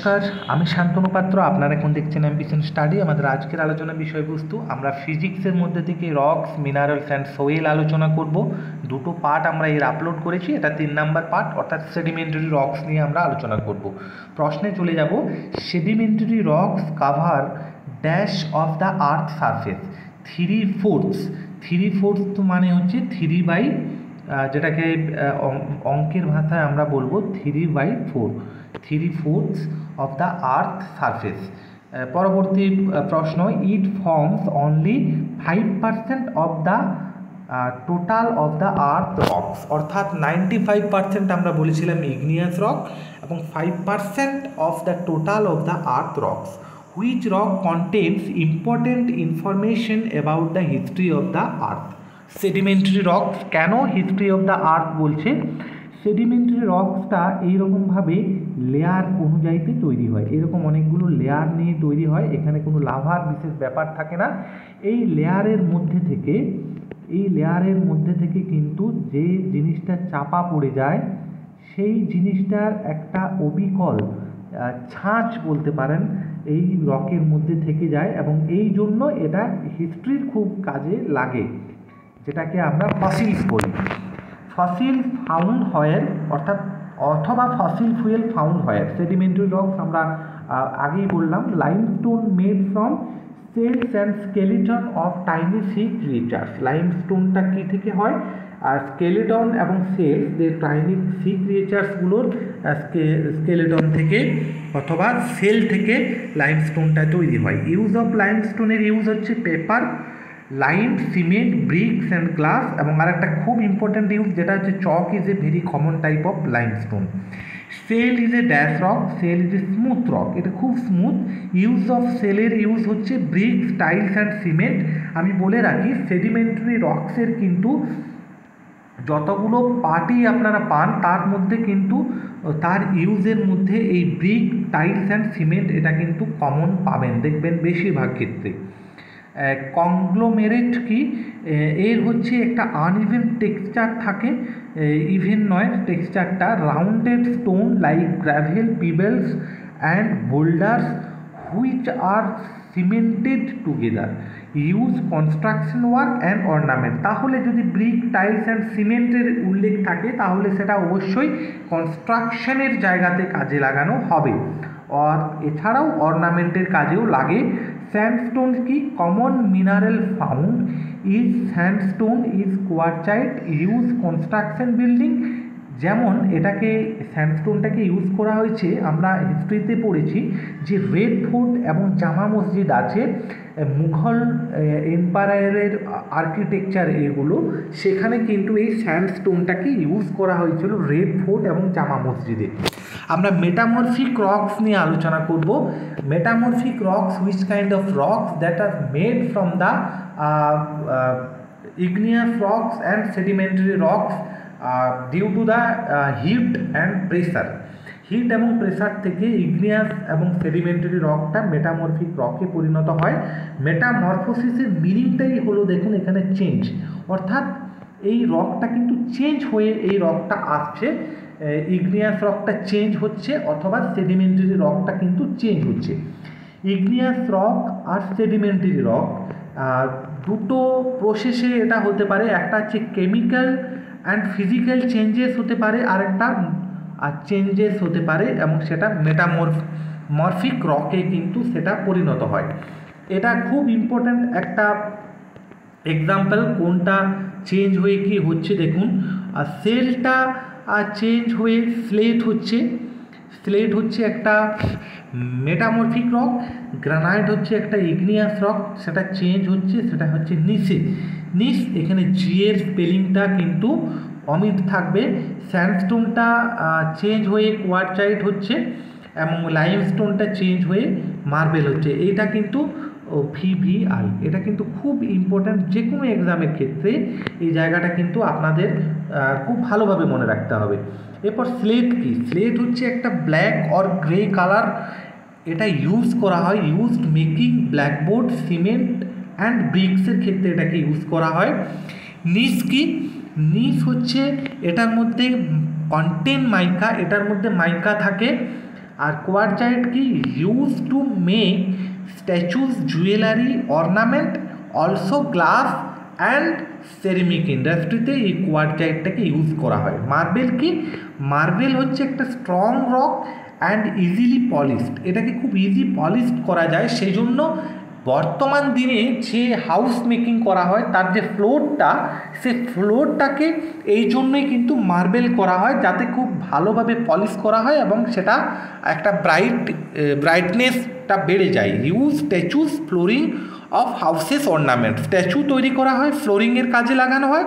নমস্কার, আমি শান্তনু পাত্র। আপনারা এখন দেখছেন অ্যাম্বিশন স্টাডি। আমাদের আজকের আলোচনার বিষয়বস্তু, আমরা ফিজিক্সের মধ্যে থেকে রক্স, মিনারেলস অ্যান্ড সোয়েল আলোচনা করব। দুটো পার্ট আমরা এর আপলোড করেছি, এটা 3 নাম্বার পার্ট, অর্থাৎ সেডিমেন্টারি রক্স নিয়ে আমরা আলোচনা করব। প্রশ্নে চলে যাব। Sedimentary rocks cover dash of the earth surface 3/4 মানে হচ্ছে 3/, যেটাকে অঙ্কের ভাষায় আমরা বলবো 3/4 অফ দ্য আর্থ সারফেস। পরবর্তী প্রশ্ন, it forms only 5% of the total of the earth rocks, অর্থাৎ 95% আমরা বলেছিলাম ইগনিয়াস রক এবং 5% of the total of the earth rocks. Which rock contains important information about the history of the earth. Sedimentary rocks কেন history of the earth বলছে? Sedimentary রক্সটা এইরকমভাবে layer অনুযায়ীতে তৈরি হয়, এরকম অনেকগুলো লেয়ার নিয়ে তৈরি হয়। এখানে কোনো লাভার বিশেষ ব্যাপার থাকে না। এই লেয়ারের মধ্যে থেকে কিন্তু যে জিনিসটা চাপা পড়ে যায়, সেই জিনিসটার একটা অবিকল ছাঁচ বলতে পারেন এই রকের মধ্যে থেকে যায়, এবং এই জন্য এটা হিস্ট্রির খুব কাজে লাগে, যেটাকে আমরা ফসিলস বলি। ফসিল ফাউন্ড হয়ার, অথবা fossil fuel found where. Sedimentary rocks আমরা আগেই বললাম, limestone made from shells and skeleton of tiny sea creatures. লাইমস্টোনটা কী থেকে হয়? আর স্কেলিটন এবং সেলস, যে টাইনি সি ক্রিয়েচার্সগুলোর স্কেলিটন থেকে অথবা সেল থেকে লাইমস্টোনটা তৈরি হয়। ইউজ অফ লাইমস্টোনের ইউজ হচ্ছে paper, lime, cement, bricks and glass, এবং আর একটা খুব ইম্পর্ট্যান্ট ইউজ যেটা হচ্ছে chalk is a very common type of limestone. Sell is a dash rock, shale is a smooth rock, এটা খুব স্মুথ। ইউজ অফ সেলের ইউজ হচ্ছে ব্রিক্স, টাইলস অ্যান্ড সিমেন্ট। আমি বলে রাখি, সেডিমেন্টারি রক্সের কিন্তু যতগুলো পার্টই আপনারা পান, তার মধ্যে কিন্তু তার ইউজের মধ্যে এই ব্রিক, টাইলস অ্যান্ড সিমেন্ট এটা কিন্তু কমন পাবেন, দেখবেন বেশিরভাগ ক্ষেত্রে। কংগ্লোমেরেট কি? এর হচ্ছে একটা আনইভেন টেক্সচার থাকে, ইভেন নয় টেক্সচারটা। Rounded stone like gravel, pebbles and boulders which are cemented together, use construction work and ornament. তাহলে যদি ব্রিক, টাইলস অ্যান্ড সিমেন্টের উল্লেখ থাকে, তাহলে সেটা অবশ্যই কনস্ট্রাকশনের জায়গাতে কাজে লাগানো হবে, আর এছাড়াও অর্নামেন্টের কাজেও লাগে। স্যান্ডস্টোন কি? Common mineral found is sandstone is quartzite, use construction building. যেমন এটাকে, স্যান্ডস্টোনটাকে ইউজ করা হয়েছে, আমরা হিস্ট্রিতে পড়েছি যে রেড ফোর্ট এবং জামা মসজিদ আছে, মুঘল এম্পায়ারের আর্কিটেকচার এগুলো, সেখানে কিন্তু এই স্যান্ডস্টোনটাকে ইউজ করা হয়েছিল রেড ফোর্ট এবং জামা মসজিদে। আমরা মেটামরফিক রক্স নিয়ে আলোচনা করব। Metamorphic rocks, which kind of rocks that are made from the igneous rocks and sedimentary rocks due to the heat and pressure. Heat এবং প্রেসার থেকে ইগনিয়াস এবং সেডিমেন্টারি রকটা মেটামরফিক রকে পরিণত হয়। মেটামরফোসিসের মিনিংটাই হলো, দেখুন এখানে চেঞ্জ, অর্থাৎ এই রকটা কিন্তু চেঞ্জ হয়ে এই রকটা আসছে, ইগনিয়াস রকটা চেঞ্জ হচ্ছে অথবা সেডিমেন্টারি রকটা কিন্তু চেঞ্জ হচ্ছে। ইগনিয়াস রক আর সেডিমেন্টারি রক দুটো প্রসেসে এটা হতে পারে, একটা হচ্ছে কেমিক্যাল অ্যান্ড ফিজিক্যাল চেঞ্জেস হতে পারে, আর একটা চেঞ্জেস হতে পারে, এবং সেটা মেটামরফিক রকে কিন্তু সেটা পরিণত হয়। এটা খুব ইম্পর্ট্যান্ট একটা এক্সাম্পল, কোনটা চেঞ্জ হয়ে কি হচ্ছে দেখুন। আর সেলটা চেঞ্জ হয়ে স্লেট হচ্ছে একটা মেটামরফিক রক, গ্রানাইট হচ্ছে একটা ইগনিয়াস রক, সেটা চেঞ্জ হচ্ছে, সেটা হচ্ছে নিস। এখানে জি এর স্পেলিংটা কিন্তু অমিট থাকবে। স্যান্ডস্টোনটা চেঞ্জ হয়ে কোয়ারচাইট হচ্ছে, এবং লাইমস্টোনটা চেঞ্জ হয়ে মার্বেল হচ্ছে। এইটা কিন্তু VVI, এটা কিন্তু খুব ইম্পর্ট্যান্ট যে কোনো এক্সামের ক্ষেত্রে, এই জায়গাটা কিন্তু আপনাদের খুব ভালোভাবে মনে রাখতে হবে। এরপর স্লেট কি? স্লেট হচ্ছে একটা ব্ল্যাক অর গ্রে কালার, এটা ইউজ করা হয় used making blackboard, cement and ব্রিক্সের ক্ষেত্রে এটাকে ইউজ করা হয়। নিস কি? নিস হচ্ছে এটার মধ্যে কন্টেন মাইকা, এটার মধ্যে মাইকা থাকে, আর কোয়ারজাইট কি, use to make স্ট্যাচুজ, jewellery, ornament, also glass and ceramic ইন্ডাস্ট্রিতে এই কোয়ারজাইটটাকে ইউজ করা হয়। মার্বেল কি, মার্বেল হচ্ছে একটা strong rock and easily polished, এটাকে খুব ইজি পলিশড করা যায়, সেই জন্য বর্তমান দিনে যে হাউস মেকিং করা হয় তার যে ফ্লোরটা, সে ফ্লোরটাকে এই জন্যই কিন্তু মার্বেল করা হয়, যাতে খুব ভালোভাবে পলিশ করা হয় এবং সেটা একটা ব্রাইটনেসটা বেড়ে যায়। Use statues flooring of houses ornament, statue তৈরি করা হয়, ফ্লোরিংয়ের কাজে লাগানো হয়,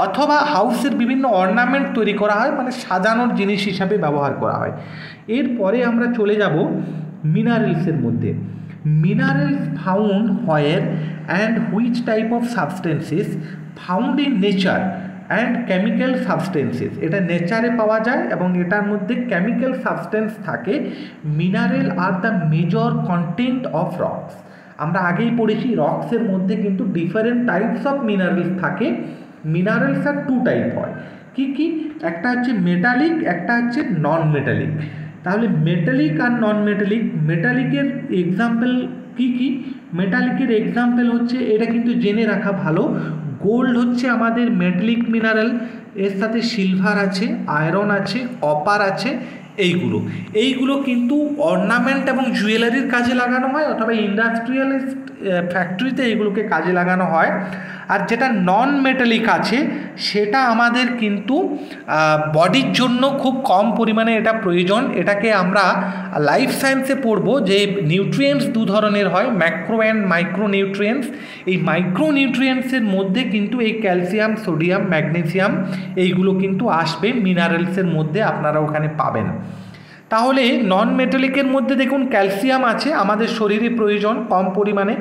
অথবা হাউসের বিভিন্ন অর্নামেন্ট তৈরি করা হয়, মানে সাজানোর জিনিস হিসাবে ব্যবহার করা হয়। এরপরে আমরা চলে যাব মিনারেলসের মধ্যে। Minerals found where and which type of substances found in nature and chemical substances, এটা নেচারে পাওয়া যায় এবং এটার মধ্যে কেমিক্যাল সাবস্টেন্স থাকে। Mineral are the major content of rocks, আমরা আগেই পড়েছি রক্সের মধ্যে কিন্তু ডিফারেন্ট টাইপস অফ মিনারেলস থাকে। মিনারেলস আর টু টাইপ হয়, কি কি, একটা হচ্ছে মেটালিক, একটা হচ্ছে নন মেটালিক। তাহলে মেটালিক আর নন মেটালিক, মেটালিকের এক্সাম্পল কী কী, মেটালিকের এক্সাম্পল হচ্ছে, এটা কিন্তু জেনে রাখা ভালো, গোল্ড হচ্ছে আমাদের মেটালিক মিনারেল, এর সাথে সিলভার আছে, আয়রন আছে, কপার আছে, এইগুলো কিন্তু অর্নামেন্ট এবং জুয়েলারির কাজে লাগানো হয়, অথবা ইন্ডাস্ট্রিয়ালিস্ট ফ্যাক্টরিতে এইগুলোকে কাজে লাগানো হয়। আর যেটা নন মেটালিক আছে সেটা আমাদের কিন্তু বডির জন্য খুব কম পরিমাণে এটা প্রয়োজন। এটাকে আমরা লাইফ সায়েন্সে পড়বো যে নিউট্রিয়েন্টস দু ধরনের হয়, ম্যাক্রো অ্যান্ড মাইক্রো নিউট্রিয়েন্টস। এই মাইক্রো নিউট্রিয়েন্টসের মধ্যে কিন্তু এই ক্যালসিয়াম, সোডিয়াম, ম্যাগনেসিয়াম এইগুলো কিন্তু আসবে মিনারেলসের মধ্যে, আপনারা ওখানে পাবেন। তাহলে নন মেটালিকের মধ্যে দেখুন ক্যালসিয়াম আছে, আমাদের শরীরে প্রয়োজন কম পরিমাণে,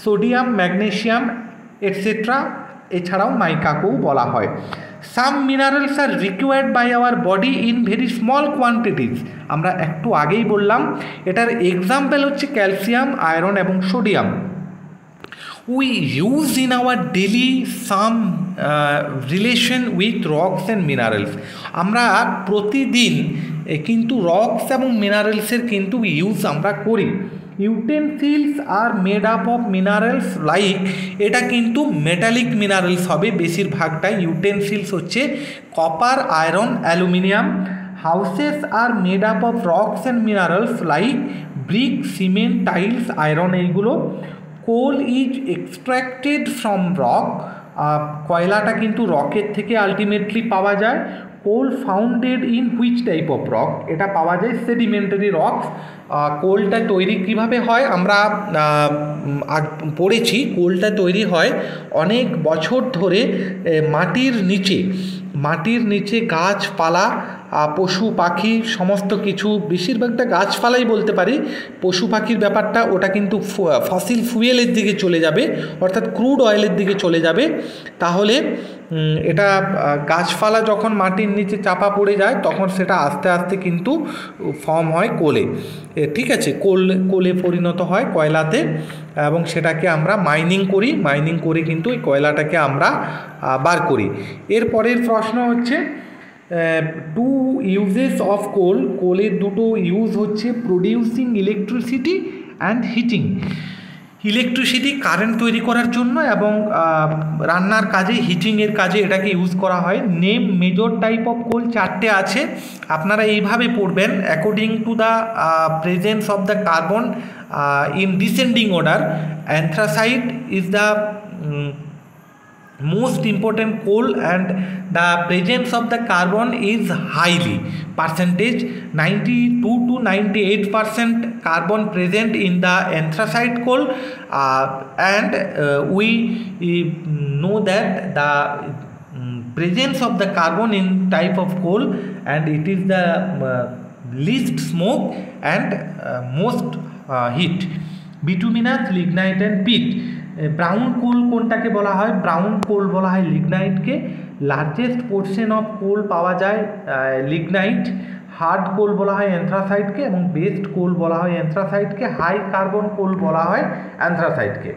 সোডিয়াম, ম্যাগনেসিয়াম এটসেট্রা, এছাড়াও মাইকাকেও বলা হয়। Some minerals are required by our body in very small quantities, আমরা একটু আগেই বললাম, এটার এক্সাম্পল হচ্ছে ক্যালসিয়াম, আয়রন এবং sodium. We use in our daily some relation with rocks and minerals, আমরা প্রতিদিন কিন্তু রক্স এবং মিনারেলসের কিন্তু ইউজ আমরা করি। Utensils are made up of minerals like, এটা কিন্তু মেটালিক মিনারেলস হবে বেশিরভাগটাই। ইউটেন্সিলস হচ্ছে copper, iron, aluminium. Houses are made up of rocks and minerals like brick, cement, tiles, iron এইগুলো। Coal is extracted from rock, কয়লাটা কিন্তু রকের থেকে আলটিমেটলি পাওয়া যায়। Coal founded in which type of rock, এটা পাওয়া যায় সেডিমেন্টারি রকস। কোলটা তৈরি কিভাবে হয় আমরা পড়েছি, কোলটা তৈরি হয় অনেক বছর ধরে মাটির নিচে গাছপালা, পশু পাখি সমস্ত কিছু, বেশিরভাগটা গাছপালাই বলতে পারি, পশু পাখির ব্যাপারটা ওটা কিন্তু ফসিল ফুয়েলের দিকে চলে যাবে, অর্থাৎ ক্রুড অয়েলের দিকে চলে যাবে। তাহলে এটা গাছপালা যখন মাটির নিচে চাপা পড়ে যায় তখন সেটা আস্তে আস্তে কিন্তু ফর্ম হয় কোলে, ঠিক আছে, কোলে পরিণত হয় কয়লাতে, এবং সেটাকে আমরা মাইনিং করে কিন্তু এই কয়লাটাকে আমরা বার করি। এরপরের প্রশ্ন হচ্ছে টু ইউজেস অফ কোলের দুটো ইউজ হচ্ছে producing electricity and heating. Electricity current তৈরি করার জন্য এবং রান্নার কাজে, হিটিংয়ের কাজে এটাকে ইউজ করা হয়। Name major type of coal, চারটে আছে, আপনারা এইভাবে পড়বেন according to the presence of the carbon in descending order. Anthracite is the most important coal and the presence of the carbon is highly percentage, 92 to 98% carbon present in the anthracite coal, and we know that the presence of the carbon in type of coal, and it is the least smoke and most heat. Bituminous, lignite and peat. Brown coal কোনটাকে বলা হয়? Brown coal বলা হয় লিগনাইটকে। Largest portion of coal পাওয়া যায় lignite. Hard কোল বলা হয় অ্যান্থ্রাসাইটকে, এবং বেস্ট কোল বলা হয় অ্যান্থ্রাসাইটকে। হাই কার্বন কোল বলা হয় অ্যান্থ্রাসাইটকে।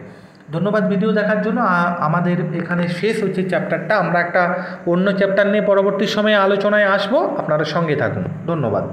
ধন্যবাদ ভিডিও দেখার জন্য। আমাদের এখানে শেষ হচ্ছে চ্যাপ্টারটা, আমরা একটা অন্য চ্যাপ্টার নিয়ে পরবর্তী সময়ে আলোচনায় আসবো, আপনারা সঙ্গে থাকুন। ধন্যবাদ।